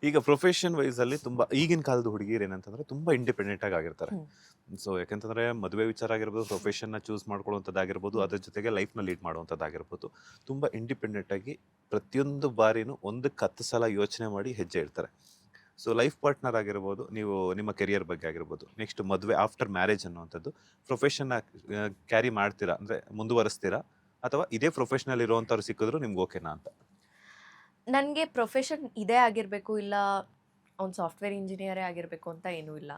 ಈಗ profession wise ಅಲ್ಲಿ ತುಂಬಾ ಈಗಿನ ಕಾಲದ ಹುಡುಗಿರು ಏನಂತಂದ್ರೆ ತುಂಬಾ ಇಂಡಿಪೆಂಡೆಂಟ್ ಆಗಿರ್ತಾರೆ. ಸೊ ಯಾಕಂತಂದ್ರೆ ಮದುವೆ ವಿಚಾರ ಆಗಿರ್ಬೋದು, ಪ್ರೊಫೆಷನ್ ನ ಚೂಸ್ ಮಾಡ್ಕೊಳ್ಳುವಂಥದ್ದಾಗಿರ್ಬೋದು, ಅದ್ರ ಜೊತೆಗೆ ಲೈಫ್ ನ ಲೀಡ್ ಮಾಡುವಂಥದ್ದಾಗಿರ್ಬೋದು, ತುಂಬಾ ಇಂಡಿಪೆಂಡೆಂಟ್ ಆಗಿ ಪ್ರತಿಯೊಂದು ಬಾರಿನೂ ಒಂದಕ್ಕೆ 10 ಸಲ ಯೋಚನೆ ಮಾಡಿ ಹೆಜ್ಜೆ ಇಡ್ತಾರೆ. ಸೊ ಲೈಫ್ ಪಾರ್ಟ್ನರ್ ಆಗಿರ್ಬೋದು, ನೀವು ನಿಮ್ಮ ಕೆರಿಯರ್ ಬಗ್ಗೆ ಆಗಿರ್ಬೋದು, ನೆಕ್ಸ್ಟ್ ಮದುವೆ ಆಫ್ಟರ್ ಮ್ಯಾರೇಜ್ ಅನ್ನುವಂಥದ್ದು ಪ್ರೊಫೆಷನ್ ಕ್ಯಾರಿ ಮಾಡ್ತೀರಾ ಅಂದ್ರೆ ಮುಂದುವರಿಸ್ತೀರಾ, ಅಥವಾ ಇದೇ ಪ್ರೊಫೆಷನಲ್ ಇರುವಂತವ್ರು ಸಿಕ್ಕಿದ್ರು ನಿಮ್ಗೆ ಓಕೆನಾ ಅಂತ? ನನಗೆ ಪ್ರೊಫೆಷನ್ ಇದೇ ಆಗಿರಬೇಕು, ಇಲ್ಲ ಅವ್ನು ಸಾಫ್ಟ್ವೇರ್ ಇಂಜಿನಿಯರೇ ಆಗಿರಬೇಕು ಅಂತ ಏನೂ ಇಲ್ಲ.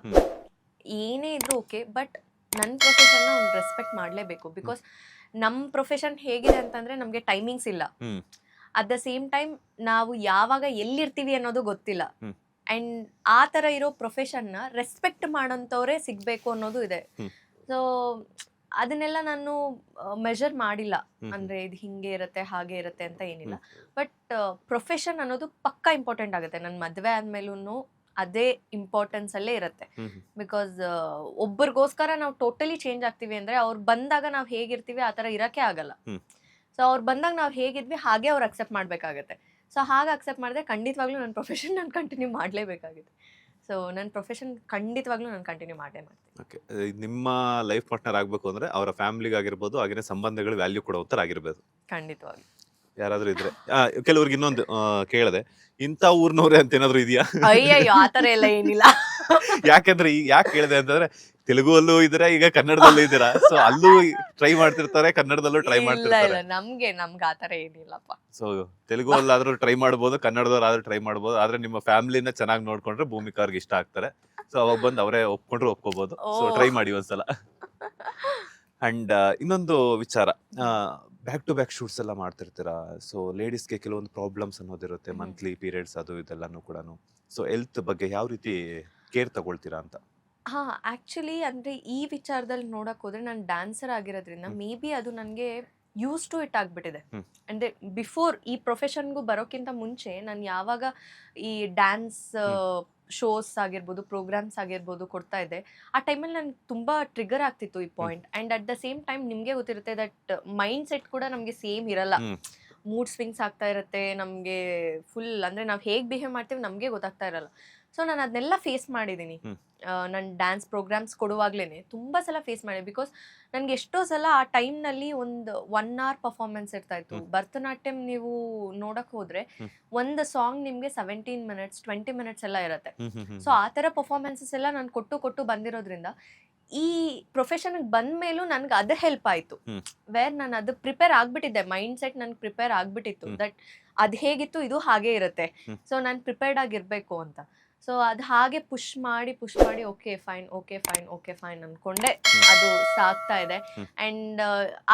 ಏನೇ ಇದ್ರೂ ಓಕೆ, ಬಟ್ ನನ್ನ ಪ್ರೊಫೆಷನ್ನ ಅವ್ನು ರೆಸ್ಪೆಕ್ಟ್ ಮಾಡಲೇಬೇಕು. ಬಿಕಾಸ್ ನಮ್ಮ ಪ್ರೊಫೆಷನ್ ಹೇಗಿದೆ ಅಂತಂದರೆ ನಮಗೆ ಟೈಮಿಂಗ್ಸ್ ಇಲ್ಲ. ಅಟ್ ದ ಸೇಮ್ ಟೈಮ್ ನಾವು ಯಾವಾಗ ಎಲ್ಲಿರ್ತೀವಿ ಅನ್ನೋದು ಗೊತ್ತಿಲ್ಲ. ಆ್ಯಂಡ್ ಆ ಥರ ಇರೋ ಪ್ರೊಫೆಷನ್ನ ರೆಸ್ಪೆಕ್ಟ್ ಮಾಡೋಂಥವ್ರೇ ಸಿಗಬೇಕು ಅನ್ನೋದು ಇದೆ. ಸೊ ಅದನ್ನೆಲ್ಲ ನಾನು ಮೆಜರ್ ಮಾಡಿಲ್ಲ, ಅಂದರೆ ಇದು ಹಿಂಗೆ ಇರುತ್ತೆ ಹಾಗೆ ಇರುತ್ತೆ ಅಂತ ಏನಿಲ್ಲ. ಬಟ್ ಪ್ರೊಫೆಷನ್ ಅನ್ನೋದು ಪಕ್ಕಾ ಇಂಪಾರ್ಟೆಂಟ್ ಆಗುತ್ತೆ. ನನ್ನ ಮದುವೆ ಆದಮೇಲೂ ಅದೇ ಇಂಪಾರ್ಟೆನ್ಸಲ್ಲೇ ಇರುತ್ತೆ. ಬಿಕಾಸ್ ಒಬ್ಬರಿಗೋಸ್ಕರ ನಾವು ಟೋಟಲಿ ಚೇಂಜ್ ಆಗ್ತೀವಿ ಅಂದರೆ ಅವ್ರು ಬಂದಾಗ ನಾವು ಹೇಗಿರ್ತೀವಿ ಆ ಥರ ಇರೋಕ್ಕೆ ಆಗಲ್ಲ. ಸೊ ಅವ್ರು ಬಂದಾಗ ನಾವು ಹೇಗಿದ್ವಿ ಹಾಗೆ ಅವ್ರು ಅಕ್ಸೆಪ್ಟ್ ಮಾಡಬೇಕಾಗತ್ತೆ. ಸೊ ಹಾಗೆ ಅಕ್ಸೆಪ್ಟ್ ಮಾಡಿದ್ರೆ ಖಂಡಿತವಾಗ್ಲೂ ನನ್ನ ಪ್ರೊಫೆಷನ್ ನಾನು ಕಂಟಿನ್ಯೂ ಮಾಡಲೇಬೇಕಾಗುತ್ತೆ. ಸೊ ನನ್ನ ಪ್ರೊಫೆಷನ್ ಖಂಡಿತವಾಗ್ಲೂ ನಾನು ಕಂಟಿನ್ಯೂ ಮಾಡೇ ಮಾಡ್ತೀನಿ. ಓಕೆ, ನಿಮ್ಮ ಲೈಫ್ ಪಾರ್ಟ್ನರ್ ಆಗಬೇಕು ಅಂದರೆ ಅವರ ಫ್ಯಾಮಿಲಿಗೆ ಆಗಿರ್ಬೋದು, ಹಾಗೆಯೇ ಸಂಬಂಧಗಳು ವ್ಯಾಲ್ಯೂ ಕೊಡೋ ಆಗಿರ್ಬೋದು. ಖಂಡಿತವಾಗ್ಲೂ ಯಾರಾದರೂ ಇದ್ರೆ ಕೆಲವ್ರಿಗೆ ಇನ್ನೊಂದು ಕೇಳಿದೆ, ಇಂಥ ಊರ್ನವ್ರೆ ಅಂತ ಏನಾದ್ರು ಇದೆಯಾ? ಅಯ್ಯಯ್ಯೋ ಆ ಥರ ಎಲ್ಲ ಏನಿಲ್ಲ. ಯಾಕಂದ್ರೆ ಯಾಕೆ ಕೇಳಿದೆ ಅಂತಂದ್ರೆ ತೆಲುಗುವಲ್ಲೂ ಇದ್ದೀರಾ, ಈಗ ಕನ್ನಡದಲ್ಲೂ ಇದ್ದೀರಾ. ಸೊ ಅಲ್ಲೂ ಟ್ರೈ ಮಾಡ್ತಿರ್ತಾರೆ, ಕನ್ನಡದಲ್ಲೂ ಟ್ರೈ ಇಲ್ಲ ಮಾಡ್ತಿರ್ತಾರೆ. ಇಲ್ಲ, ನಮ್ಗೆ ಆ ಥರ ಏನಿಲ್ಲಪ್ಪ. ಸೊ ತೆಲುಗುವಲ್ಲಾದ್ರೂ ಟ್ರೈ ಮಾಡ್ಬೋದು, ಕನ್ನಡದವ್ರಾದ್ರೂ ಟ್ರೈ ಮಾಡ್ಬೋದು. ಆದ್ರೆ ನಿಮ್ಮ ಫ್ಯಾಮಿಲಿನ ಚೆನ್ನಾಗಿ ನೋಡ್ಕೊಂಡ್ರೆ ಭೂಮಿಕಾ ಅವ್ರಿಗೆ ಇಷ್ಟ ಆಗ್ತಾರೆ. ಸೊ ಅವಾಗ ಬಂದು ಅವರೇ ಒಪ್ಕೊಂಡ್ರು ಒಪ್ಕೋಬಹುದು. ಸೊ ಟ್ರೈ ಮಾಡಿ ಒಂದ್ಸಲ. ಅಂಡ್ ಇನ್ನೊಂದು ವಿಚಾರ, ಬ್ಯಾಕ್ ಟು ಬ್ಯಾಕ್ ಶೂಟ್ಸ್ ಎಲ್ಲ ಮಾಡ್ತಿರ್ತೀರಾ. ಸೊ ಲೇಡೀಸ್ಗೆ ಕೆಲವೊಂದು ಪ್ರಾಬ್ಲಮ್ಸ್ ಅನ್ನೋದಿರುತ್ತೆ, ಮಂತ್ಲಿ ಪೀರಿಯಡ್ಸ್ ಅದು ಇದೆಲ್ಲಾನು ಕೂಡ. ಸೊ ಹೆಲ್ತ್ ಬಗ್ಗೆ ಯಾವ ರೀತಿ ಕೇರ್ ತಗೊಳ್ತೀರಾ ಅಂತ? ಹಾಂ, ಆ್ಯಕ್ಚುಲಿ ಅಂದರೆ ಈ ವಿಚಾರದಲ್ಲಿ ನೋಡೋಕೆ ಹೋದರೆ ನಾನು ಡ್ಯಾನ್ಸರ್ ಆಗಿರೋದ್ರಿಂದ ಮೇ ಬಿ ಅದು ನನಗೆ ಯೂಸ್ ಟು ಇಟ್ ಆಗಿಬಿಟ್ಟಿದೆ. ಅಂದರೆ ಬಿಫೋರ್ ಈ ಪ್ರೊಫೆಷನ್ಗೂ ಬರೋಕ್ಕಿಂತ ಮುಂಚೆ ನಾನು ಯಾವಾಗ ಈ ಡ್ಯಾನ್ಸ್ ಶೋಸ್ ಆಗಿರ್ಬೋದು, ಪ್ರೋಗ್ರಾಮ್ಸ್ ಆಗಿರ್ಬೋದು ಕೊಡ್ತಾ ಇದ್ದೆ, ಆ ಟೈಮಲ್ಲಿ ನನಗೆ ತುಂಬ ಟ್ರಿಗರ್ ಆಗ್ತಿತ್ತು ಈ point. And at the same time ನಿಮಗೆ ಗೊತ್ತಿರುತ್ತೆ ದಟ್ ಮೈಂಡ್ ಸೆಟ್ ಕೂಡ ನಮಗೆ ಸೇಮ್ ಇರಲ್ಲ. ಮೂಡ್ ಸ್ವಿಂಗ್ಸ್ ಆಗ್ತಾ ಇರುತ್ತೆ ನಮಗೆ ಫುಲ್. ಅಂದರೆ ನಾವು ಹೇಗೆ ಬಿಹೇವ್ ಮಾಡ್ತೀವಿ ನಮಗೆ ಗೊತ್ತಾಗ್ತಾ ಇರಲ್ಲ. ಸೊ ನಾನು ಅದನ್ನೆಲ್ಲ ಫೇಸ್ ಮಾಡಿದ್ದೀನಿ. ನಾನು ಡ್ಯಾನ್ಸ್ ಪ್ರೋಗ್ರಾಮ್ಸ್ ಕೊಡುವಾಗಲೇ ತುಂಬ ಸಲ ಫೇಸ್ ಮಾಡಿದೆ. ಬಿಕಾಸ್ ನನಗೆ ಎಷ್ಟೋ ಸಲ ಆ ಟೈಮ್ನಲ್ಲಿ ಒಂದು 1 hour ಪರ್ಫಾರ್ಮೆನ್ಸ್ ಇರ್ತಾಯಿತ್ತು. ಭರತನಾಟ್ಯಂ ನೀವು ನೋಡೋಕೆ ಹೋದರೆ ಒಂದು ಸಾಂಗ್ ನಿಮಗೆ 17 minutes 20 minutes ಎಲ್ಲ ಇರುತ್ತೆ. ಸೊ ಆ ಥರ ಪರ್ಫಾರ್ಮೆನ್ಸಸ್ ಎಲ್ಲ ನಾನು ಕೊಟ್ಟು ಬಂದಿರೋದ್ರಿಂದ ಈ ಪ್ರೊಫೆಷನ್ಗೆ ಬಂದ ಮೇಲೂ ನನಗೆ ಅದು ಹೆಲ್ಪ್ ಆಯಿತು. ವೇರ್ ನಾನು ಅದು ಪ್ರಿಪೇರ್ ಆಗಿಬಿಟ್ಟಿದ್ದೆ, ಮೈಂಡ್ ಸೆಟ್ ನನಗೆ ಪ್ರಿಪೇರ್ ಆಗಿಬಿಟ್ಟಿತ್ತು ದಟ್ ಅದು ಹೇಗಿತ್ತು ಇದು ಹಾಗೇ ಇರುತ್ತೆ. ಸೊ ನಾನು ಪ್ರಿಪೇರ್ಡ್ ಆಗಿರಬೇಕು ಅಂತ. ಸೊ ಅದು ಹಾಗೆ ಪುಷ್ ಮಾಡಿ ಓಕೆ ಫೈನ್ ಅಂದ್ಕೊಂಡೆ ಅದು ಸಾಗ್ತಾ ಇದೆ. ಆ್ಯಂಡ್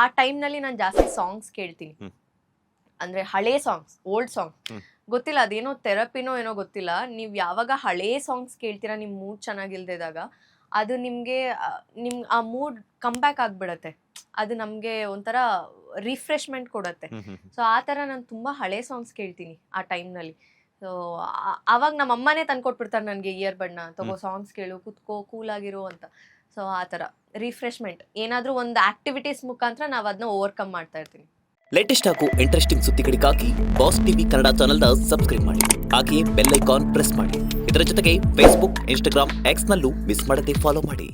ಆ ಟೈಮ್ನಲ್ಲಿ ನಾನು ಜಾಸ್ತಿ ಸಾಂಗ್ಸ್ ಕೇಳ್ತೀನಿ, ಅಂದರೆ ಹಳೇ ಸಾಂಗ್ಸ್, ಓಲ್ಡ್ ಸಾಂಗ್. ಗೊತ್ತಿಲ್ಲ ಅದೇನೋ ಥೆರಪಿನೋ ಏನೋ ಗೊತ್ತಿಲ್ಲ. ನೀವು ಯಾವಾಗ ಹಳೇ ಸಾಂಗ್ಸ್ ಕೇಳ್ತೀರಾ ನಿಮ್ಮ ಮೂಡ್ ಚೆನ್ನಾಗಿಲ್ದಿದಾಗ, ಅದು ನಿಮಗೆ ಆ ಮೂಡ್ ಕಮ್ಬ್ಯಾಕ್ ಆಗಿಬಿಡತ್ತೆ. ಅದು ನಮಗೆ ಒಂಥರ ರಿಫ್ರೆಶ್ಮೆಂಟ್ ಕೊಡುತ್ತೆ. ಸೊ ಆ ಥರ ನಾನು ತುಂಬ ಹಳೇ ಸಾಂಗ್ಸ್ ಕೇಳ್ತೀನಿ ಆ ಟೈಮ್ನಲ್ಲಿ. ಸೊ ಆವಾಗ ನಮ್ಮ ಅಮ್ಮನೇ ತಂದ್ಕೊಟ್ಬಿಡ್ತಾರೆ ನನಗೆ ಇಯರ್ಬಡ್ನ, ತಗೋ ಸಾಂಗ್ಸ್ ಕೇಳು, ಕುತ್ಕೋ, ಕೂಲಾಗಿರು ಅಂತ. ಸೊ ಆ ಥರ ರಿಫ್ರೆಶ್ಮೆಂಟ್ ಏನಾದರೂ ಒಂದು ಆ್ಯಕ್ಟಿವಿಟೀಸ್ ಮುಖಾಂತರ ನಾವು ಅದನ್ನ ಓವರ್ಕಮ್ ಮಾಡ್ತಾ ಇರ್ತೀನಿ. ಲೇಟೆಸ್ಟ್ ಹಾಗೂ ಇಂಟ್ರೆಸ್ಟಿಂಗ್ ಸುದ್ದಿಗಳಿಗಾಗಿ ಬಾಸ್ ಟಿವಿ ಕನ್ನಡ ಚಾನೆಲ್ನ ಸಬ್ಸ್ಕ್ರೈಬ್ ಮಾಡಿ, ಹಾಗೆಯೇ ಬೆಲ್ ಐಕಾನ್ ಪ್ರೆಸ್ ಮಾಡಿ. ಇದರ ಜೊತೆಗೆ ಫೇಸ್ಬುಕ್, ಇನ್ಸ್ಟಾಗ್ರಾಮ್, ಎಕ್ಸ್ನಲ್ಲೂ ಮಿಸ್ ಮಾಡದೆ ಫಾಲೋ ಮಾಡಿ.